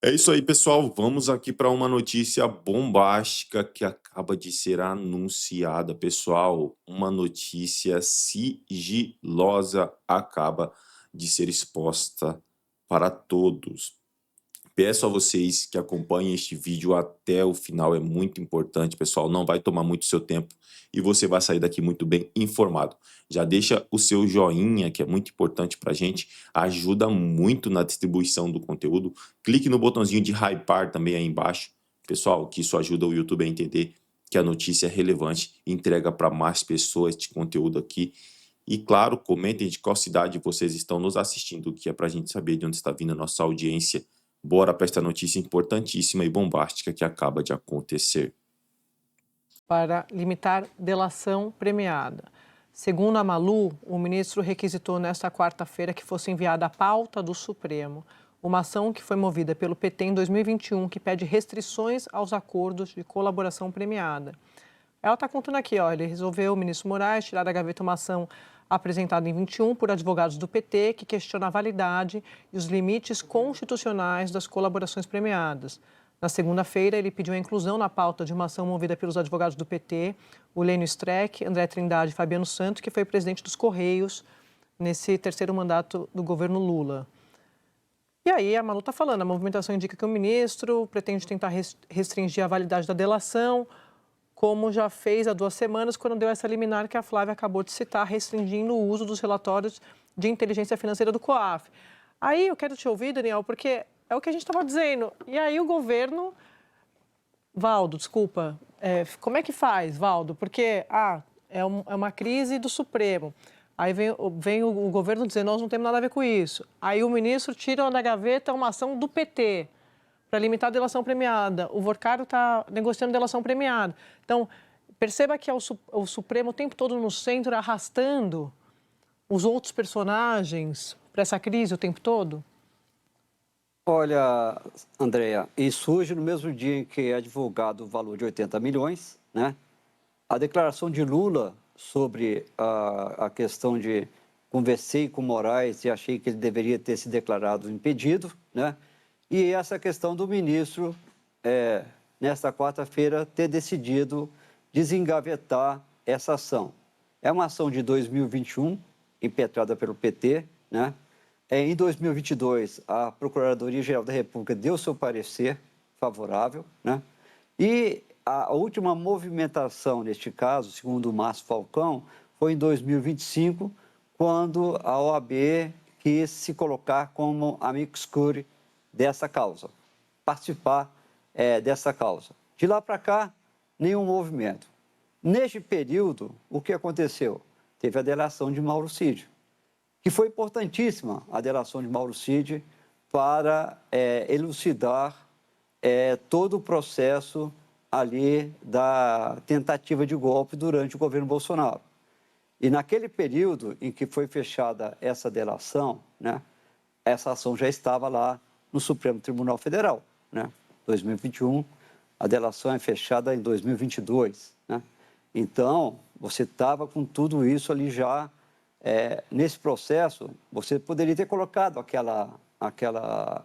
É isso aí, pessoal. Vamos aqui para uma notícia bombástica que acaba de ser anunciada, pessoal. Uma notícia sigilosa acaba de ser exposta para todos. Peço a vocês que acompanhem este vídeo até o final, é muito importante, pessoal. Não vai tomar muito seu tempo e você vai sair daqui muito bem informado. Já deixa o seu joinha, que é muito importante para a gente, ajuda muito na distribuição do conteúdo. Clique no botãozinho de hypar também aí embaixo, pessoal, que isso ajuda o YouTube a entender que a notícia é relevante e entrega para mais pessoas este conteúdo aqui. E claro, comentem de qual cidade vocês estão nos assistindo, que é para a gente saber de onde está vindo a nossa audiência. Bora para esta notícia importantíssima e bombástica que acaba de acontecer. Para limitar delação premiada. Segundo a Malu, o ministro requisitou nesta quarta-feira que fosse enviada à pauta do Supremo uma ação que foi movida pelo PT em 2021 que pede restrições aos acordos de colaboração premiada. Ela está contando aqui, ó, ele resolveu, o ministro Moraes, tirar da gaveta uma ação apresentada em 21 por advogados do PT que questiona a validade e os limites constitucionais das colaborações premiadas. Na segunda-feira, ele pediu a inclusão na pauta de uma ação movida pelos advogados do PT, o Lênio Streck, André Trindade e Fabiano Santos, que foi presidente dos Correios nesse terceiro mandato do governo Lula. E aí a Malu está falando, a movimentação indica que o ministro pretende tentar restringir a validade da delação, como já fez há 2 semanas, quando deu essa liminar que a Flávia acabou de citar, restringindo o uso dos relatórios de inteligência financeira do COAF. Aí eu quero te ouvir, Daniel, porque é o que a gente estava dizendo. E aí o governo... Valdo, desculpa. Como é que faz, Valdo? Porque é uma crise do Supremo. Aí vem o governo dizendo, nós não temos nada a ver com isso. Aí o ministro tira da gaveta uma ação do PT para limitar a delação premiada. O Vorcaro está negociando delação premiada. Então, perceba que é o Supremo o tempo todo no centro, arrastando os outros personagens para essa crise o tempo todo? Olha, Andréa, e surge no mesmo dia em que é divulgado o valor de 80 milhões, né? A declaração de Lula sobre a questão de conversei com Moraes e achei que ele deveria ter se declarado impedido, né? E essa questão do ministro, nesta quarta-feira, ter decidido desengavetar essa ação. É uma ação de 2021, impetrada pelo PT, né? Em 2022, a Procuradoria-Geral da República deu seu parecer favorável, né? E a última movimentação, neste caso, segundo o Márcio Falcão, foi em 2025, quando a OAB quis se colocar como amicus curiae dessa causa, participar dessa causa. De lá para cá, nenhum movimento. Neste período, o que aconteceu? Teve a delação de Mauro Cid, que foi importantíssima, a delação de Mauro Cid, para elucidar todo o processo ali da tentativa de golpe durante o governo Bolsonaro. E naquele período em que foi fechada essa delação, né, essa ação já estava lá no Supremo Tribunal Federal, né? 2021, a delação é fechada em 2022, né? Então, você estava com tudo isso ali já, nesse processo, você poderia ter colocado aquela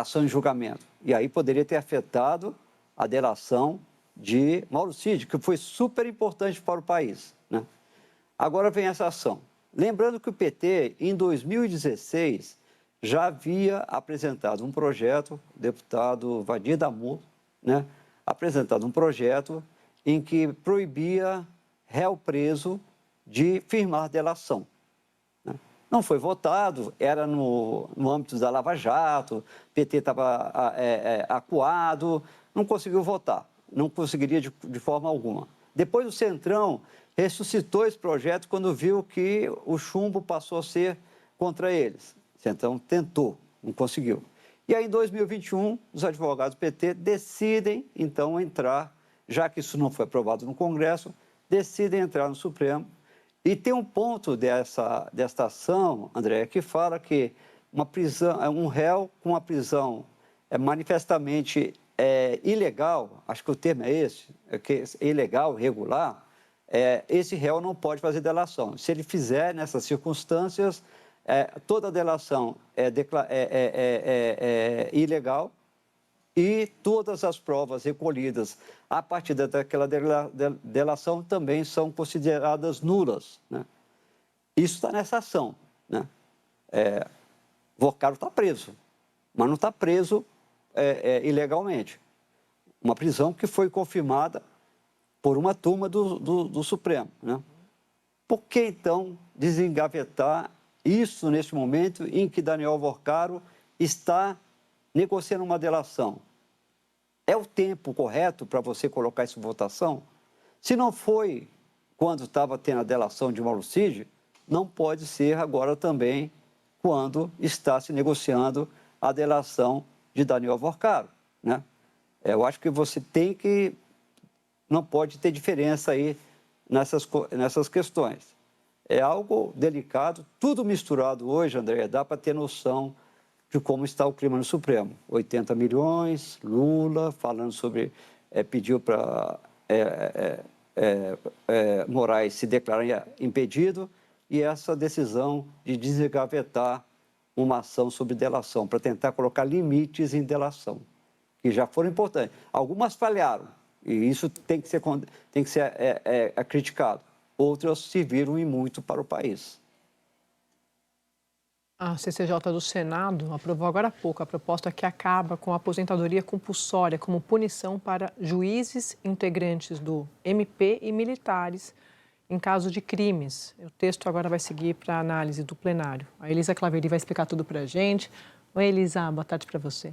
ação em julgamento, e aí poderia ter afetado a delação de Mauro Cid, que foi super importante para o país, né? Agora vem essa ação. Lembrando que o PT, em 2016, já havia apresentado um projeto, o deputado Vadir Damur, né, apresentado um projeto em que proibia réu preso de firmar delação, né? Não foi votado, era no âmbito da Lava Jato, o PT estava acuado, não conseguiu votar, não conseguiria de forma alguma. Depois o Centrão ressuscitou esse projeto quando viu que o chumbo passou a ser contra eles. O Centrão tentou, não conseguiu. E aí, em 2021, os advogados do PT decidem, então, entrar, já que isso não foi aprovado no Congresso, decidem entrar no Supremo. E tem um ponto desta ação, André, que fala que uma prisão, um réu com uma prisão manifestamente ilegal, acho que o termo é esse, que é ilegal, irregular, esse réu não pode fazer delação. Se ele fizer, nessas circunstâncias, toda delação é ilegal e todas as provas recolhidas a partir daquela delação também são consideradas nulas, né? Isso está nessa ação, né? Vorcaro está preso, mas não está preso ilegalmente. Uma prisão que foi confirmada por uma turma do Supremo, né? Por que, então, desengavetar isso neste momento em que Daniel Vorcaro está negociando uma delação? É o tempo correto para você colocar isso em votação? Se não foi quando estava tendo a delação de Mauro Cid, não pode ser agora também quando está se negociando a delação de Daniel Vorcaro, né? Eu acho que você tem que... Não pode ter diferença aí nessas questões. É algo delicado, tudo misturado hoje, André, dá para ter noção de como está o clima no Supremo. 80 milhões, Lula falando sobre... pediu para Moraes se declarar impedido e essa decisão de desengavetar uma ação sobre delação, para tentar colocar limites em delação, que já foram importantes. Algumas falharam, e isso tem que ser criticado. Outras serviram e muito para o país. A CCJ do Senado aprovou agora há pouco a proposta que acaba com a aposentadoria compulsória como punição para juízes, integrantes do MP e militares em caso de crimes. O texto agora vai seguir para a análise do plenário. A Elisa Claveri vai explicar tudo para a gente. Oi, Elisa, boa tarde para você.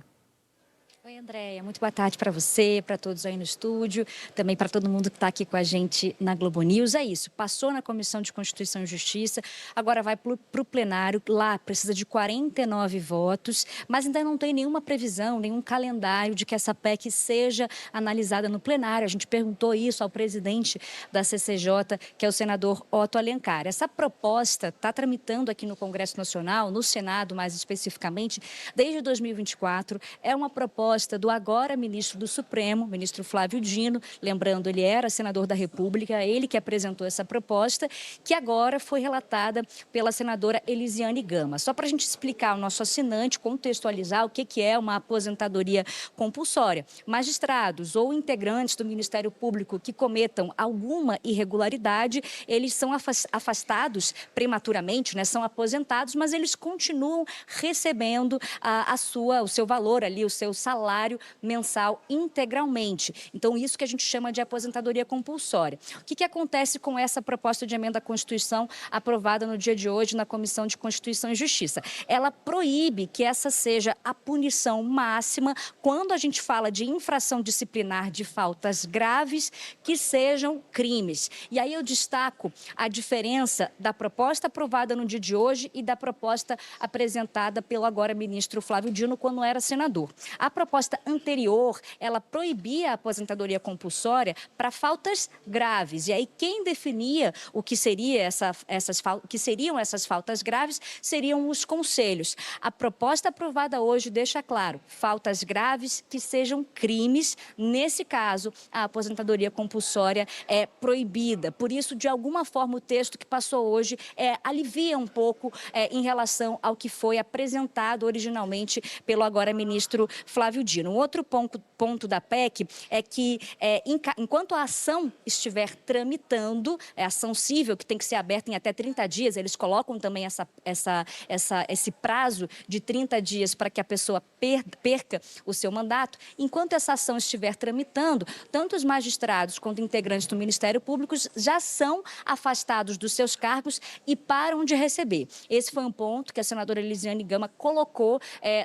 Oi, Andréia, muito boa tarde para você, para todos aí no estúdio, também para todo mundo que está aqui com a gente na Globo News. É isso, passou na Comissão de Constituição e Justiça, agora vai para o plenário, lá precisa de 49 votos, mas ainda não tem nenhuma previsão, nenhum calendário de que essa PEC seja analisada no plenário. A gente perguntou isso ao presidente da CCJ, que é o senador Otto Alencar. Essa proposta está tramitando aqui no Congresso Nacional, no Senado mais especificamente, desde 2024, é uma proposta do agora ministro do Supremo, ministro Flávio Dino, lembrando, ele era senador da República, ele que apresentou essa proposta, que agora foi relatada pela senadora Elisiane Gama. Só para a gente explicar ao nosso assinante, contextualizar o que é uma aposentadoria compulsória. Magistrados ou integrantes do Ministério Público que cometam alguma irregularidade, eles são afastados prematuramente, né? São aposentados, mas eles continuam recebendo o seu valor ali, o seu salário mensal integralmente. Então, isso que a gente chama de aposentadoria compulsória. O que acontece com essa proposta de emenda à Constituição aprovada no dia de hoje na Comissão de Constituição e Justiça? Ela proíbe que essa seja a punição máxima quando a gente fala de infração disciplinar de faltas graves que sejam crimes. E aí eu destaco a diferença da proposta aprovada no dia de hoje e da proposta apresentada pelo agora ministro Flávio Dino quando era senador. A proposta anterior, ela proibia a aposentadoria compulsória para faltas graves. E aí quem definia o que seriam essas faltas graves seriam os conselhos. A proposta aprovada hoje deixa claro, faltas graves que sejam crimes. Nesse caso, a aposentadoria compulsória é proibida. Por isso, de alguma forma, o texto que passou hoje alivia um pouco em relação ao que foi apresentado originalmente pelo agora ministro Flávio Dino. Um outro ponto da PEC é que, enquanto a ação estiver tramitando, é ação civil que tem que ser aberta em até 30 dias, eles colocam também esse prazo de 30 dias para que a pessoa perca o seu mandato. Enquanto essa ação estiver tramitando, tanto os magistrados quanto integrantes do Ministério Público já são afastados dos seus cargos e param de receber. Esse foi um ponto que a senadora Elisiane Gama colocou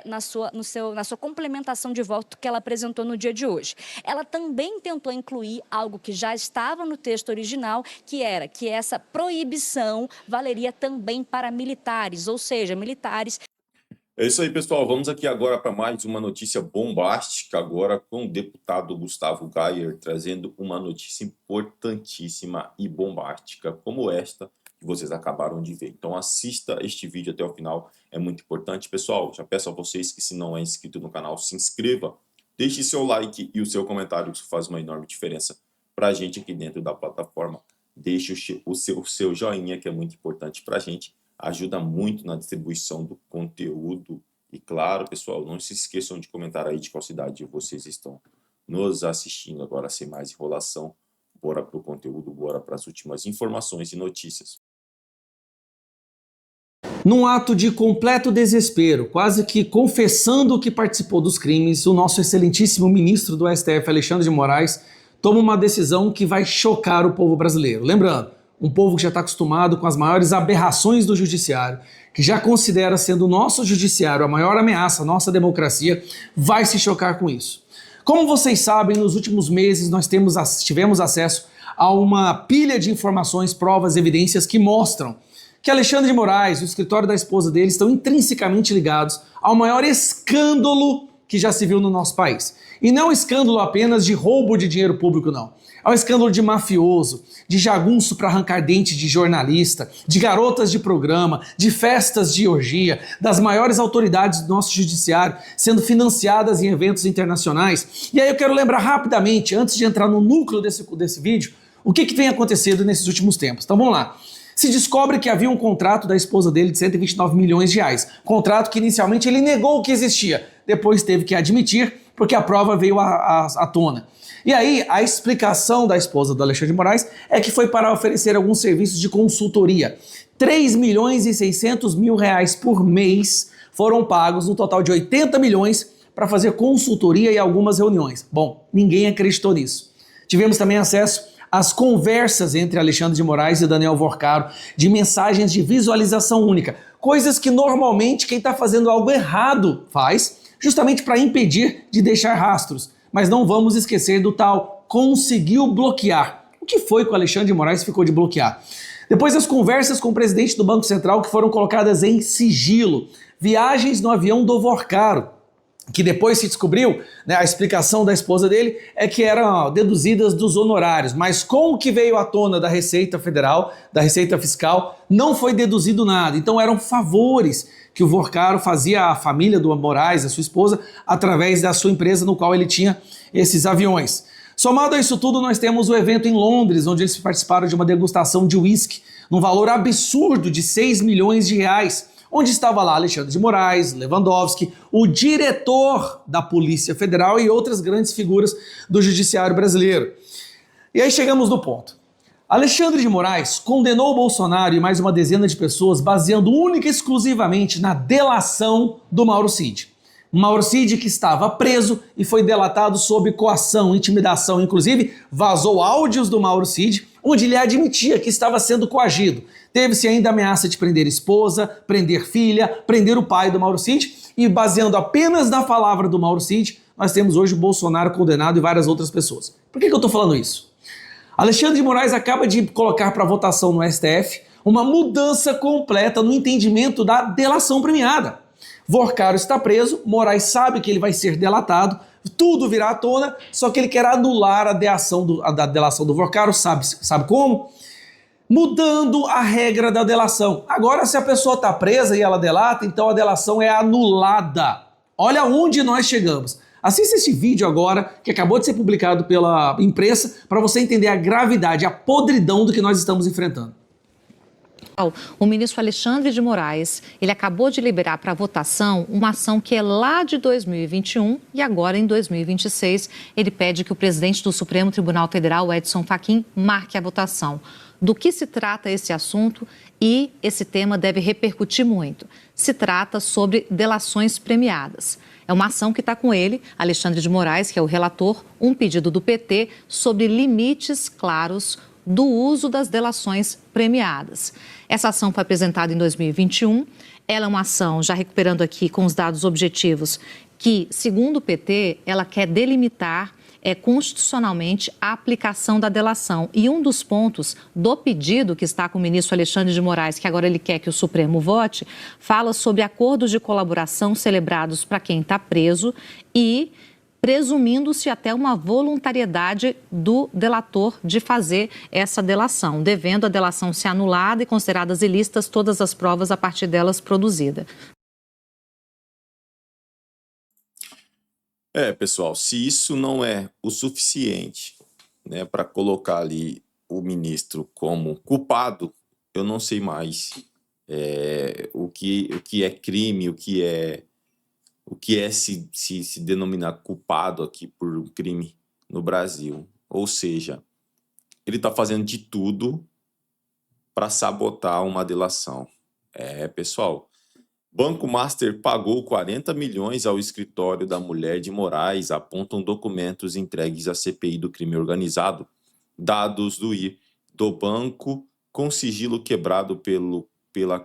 na sua complementação de voto que ela apresentou no dia de hoje. Ela também tentou incluir algo que já estava no texto original, que era que essa proibição valeria também para militares, ou seja, militares... É isso aí, pessoal. Vamos aqui agora para mais uma notícia bombástica, agora com o deputado Gustavo Gayer, trazendo uma notícia importantíssima e bombástica, como esta que vocês acabaram de ver. Então assista este vídeo até o final, é muito importante. Pessoal, já peço a vocês que, se não é inscrito no canal, se inscreva, deixe seu like e o seu comentário, isso faz uma enorme diferença para a gente aqui dentro da plataforma. Deixe o seu joinha, que é muito importante para a gente, ajuda muito na distribuição do conteúdo. E claro, pessoal, não se esqueçam de comentar aí de qual cidade vocês estão nos assistindo agora, sem mais enrolação. Bora para o conteúdo, bora para as últimas informações e notícias. Num ato de completo desespero, quase que confessando que participou dos crimes, o nosso excelentíssimo ministro do STF, Alexandre de Moraes, toma uma decisão que vai chocar o povo brasileiro. Lembrando, um povo que já está acostumado com as maiores aberrações do judiciário, que já considera sendo o nosso judiciário a maior ameaça à nossa democracia, vai se chocar com isso. Como vocês sabem, nos últimos meses nós tivemos acesso a uma pilha de informações, provas, evidências que mostram que Alexandre de Moraes e o escritório da esposa dele estão intrinsecamente ligados ao maior escândalo que já se viu no nosso país. E não é um escândalo apenas de roubo de dinheiro público, não. É um escândalo de mafioso, de jagunço para arrancar dente de jornalista, de garotas de programa, de festas de orgia, das maiores autoridades do nosso judiciário sendo financiadas em eventos internacionais. E aí eu quero lembrar rapidamente, antes de entrar no núcleo desse vídeo, o que vem acontecendo nesses últimos tempos. Então vamos lá. Se descobre que havia um contrato da esposa dele de 129 milhões de reais. Contrato que inicialmente ele negou que existia, depois teve que admitir porque a prova veio à tona. E aí a explicação da esposa do Alexandre de Moraes é que foi para oferecer alguns serviços de consultoria. 3 milhões e 600 mil reais por mês foram pagos, no total de 80 milhões, para fazer consultoria e algumas reuniões. Bom, ninguém acreditou nisso. Tivemos também acesso as conversas entre Alexandre de Moraes e Daniel Vorcaro, de mensagens de visualização única, coisas que normalmente quem está fazendo algo errado faz, justamente para impedir de deixar rastros. Mas não vamos esquecer do tal conseguiu bloquear. O que foi que o Alexandre de Moraes ficou de bloquear? Depois das conversas com o presidente do Banco Central que foram colocadas em sigilo, viagens no avião do Vorcaro, que depois se descobriu, né, a explicação da esposa dele é que eram deduzidas dos honorários, mas com o que veio à tona da Receita Federal, da Receita Fiscal, não foi deduzido nada. Então eram favores que o Vorcaro fazia à família do Moraes, a sua esposa, através da sua empresa no qual ele tinha esses aviões. Somado a isso tudo, nós temos o evento em Londres, onde eles participaram de uma degustação de uísque, num valor absurdo de 6 milhões de reais, onde estava lá Alexandre de Moraes, Lewandowski, o diretor da Polícia Federal e outras grandes figuras do judiciário brasileiro. E aí chegamos no ponto. Alexandre de Moraes condenou o Bolsonaro e mais uma dezena de pessoas baseando única e exclusivamente na delação do Mauro Cid. Mauro Cid que estava preso e foi delatado sob coação, intimidação, inclusive vazou áudios do Mauro Cid, onde ele admitia que estava sendo coagido. Teve-se ainda ameaça de prender esposa, prender filha, prender o pai do Mauro Cid, e baseando apenas na palavra do Mauro Cid, nós temos hoje o Bolsonaro condenado e várias outras pessoas. Por que eu estou falando isso? Alexandre de Moraes acaba de colocar para votação no STF uma mudança completa no entendimento da delação premiada. Vorcaro está preso, Moraes sabe que ele vai ser delatado, tudo virá à tona, só que ele quer anular a delação do Vorcaro, sabe como? Mudando a regra da delação. Agora, se a pessoa está presa e ela delata, então a delação é anulada. Olha onde nós chegamos. Assista esse vídeo agora, que acabou de ser publicado pela imprensa, para você entender a gravidade, a podridão do que nós estamos enfrentando. O ministro Alexandre de Moraes, ele acabou de liberar para votação uma ação que é lá de 2021 e agora em 2026 ele pede que o presidente do Supremo Tribunal Federal, Edson Fachin, marque a votação. Do que se trata esse assunto e esse tema deve repercutir muito. Se trata sobre delações premiadas. É uma ação que está com ele, Alexandre de Moraes, que é o relator, um pedido do PT sobre limites claros do uso das delações premiadas. Essa ação foi apresentada em 2021, ela é uma ação, já recuperando aqui com os dados objetivos, que, segundo o PT, ela quer delimitar constitucionalmente a aplicação da delação. E um dos pontos do pedido que está com o ministro Alexandre de Moraes, que agora ele quer que o Supremo vote, fala sobre acordos de colaboração celebrados para quem está preso e presumindo-se até uma voluntariedade do delator de fazer essa delação, devendo a delação ser anulada e consideradas ilícitas todas as provas a partir delas produzidas. Pessoal, se isso não é o suficiente, né, para colocar ali o ministro como culpado, eu não sei mais o que é crime, o que é se denominar culpado aqui por um crime no Brasil. Ou seja, ele está fazendo de tudo para sabotar uma delação. Pessoal, Banco Master pagou 40 milhões ao escritório da mulher de Moraes, apontam documentos entregues à CPI do crime organizado. Dados do banco com sigilo quebrado pelo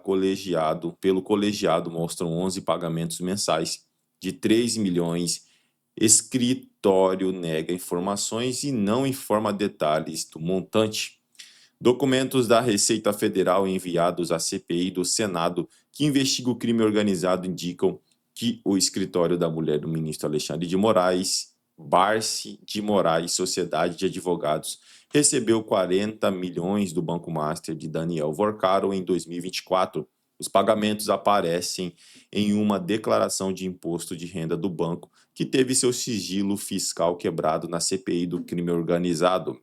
colegiado mostram 11 pagamentos mensais de 3 milhões. Escritório nega informações e não informa detalhes do montante. Documentos da Receita Federal enviados à CPI do Senado, que investiga o crime organizado, indicam que o escritório da mulher do ministro Alexandre de Moraes, Barsi de Moraes Sociedade de Advogados, recebeu 40 milhões do Banco Master de Daniel Vorcaro em 2024. Os pagamentos aparecem em uma declaração de imposto de renda do banco, que teve seu sigilo fiscal quebrado na CPI do crime organizado.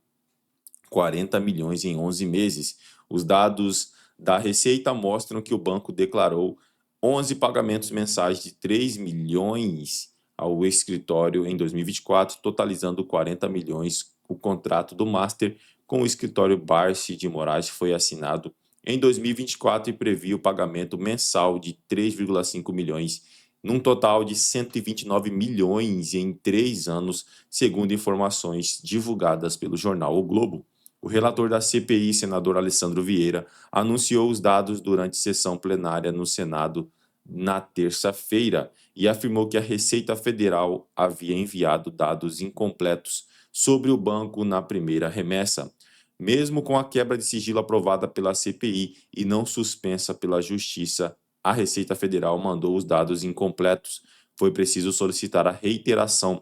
40 milhões em 11 meses. Os dados da Receita mostram que o banco declarou 11 pagamentos mensais de 3 milhões ao escritório em 2024, totalizando 40 milhões. O contrato do Master com o escritório Barsi de Moraes foi assinado em 2024 e previa o pagamento mensal de 3,5 milhões, num total de 129 milhões em 3 anos, segundo informações divulgadas pelo jornal O Globo. O relator da CPI, senador Alessandro Vieira, anunciou os dados durante sessão plenária no Senado na terça-feira e afirmou que a Receita Federal havia enviado dados incompletos sobre o banco na primeira remessa. Mesmo com a quebra de sigilo aprovada pela CPI e não suspensa pela Justiça, a Receita Federal mandou os dados incompletos. Foi preciso solicitar a reiteração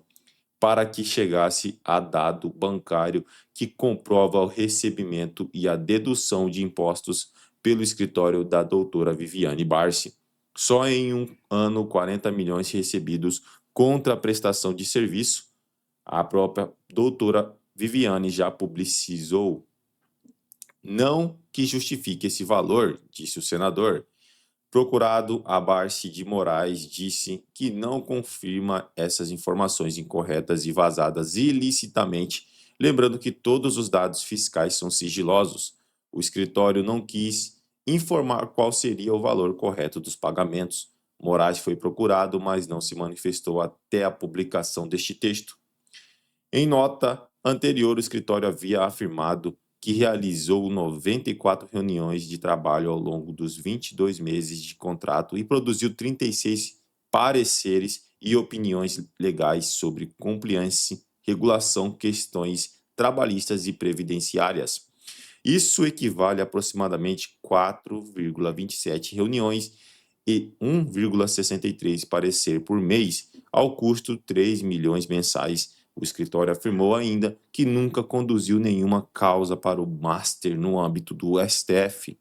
para que chegasse a dado bancário que comprova o recebimento e a dedução de impostos pelo escritório da doutora Viviane Barsi. Só em um ano, 40 milhões recebidos contra a prestação de serviço. A própria doutora Viviane já publicizou. Não que justifique esse valor, disse o senador. Procurado, a Barsi de Moraes disse que não confirma essas informações incorretas e vazadas ilicitamente, lembrando que todos os dados fiscais são sigilosos. O escritório não quis informar qual seria o valor correto dos pagamentos. Moraes foi procurado, mas não se manifestou até a publicação deste texto. Em nota anterior, o escritório havia afirmado que realizou 94 reuniões de trabalho ao longo dos 22 meses de contrato e produziu 36 pareceres e opiniões legais sobre compliance, regulação, questões trabalhistas e previdenciárias. Isso equivale a aproximadamente 4,27 reuniões e 1,63 parecer por mês, ao custo 3 milhões mensais. O escritório afirmou ainda que nunca conduziu nenhuma causa para o Master no âmbito do STF.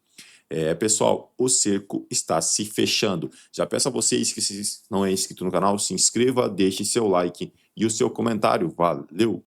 Pessoal, o cerco está se fechando. Já peço a vocês que, se não é inscrito no canal, se inscreva, deixe seu like e o seu comentário. Valeu!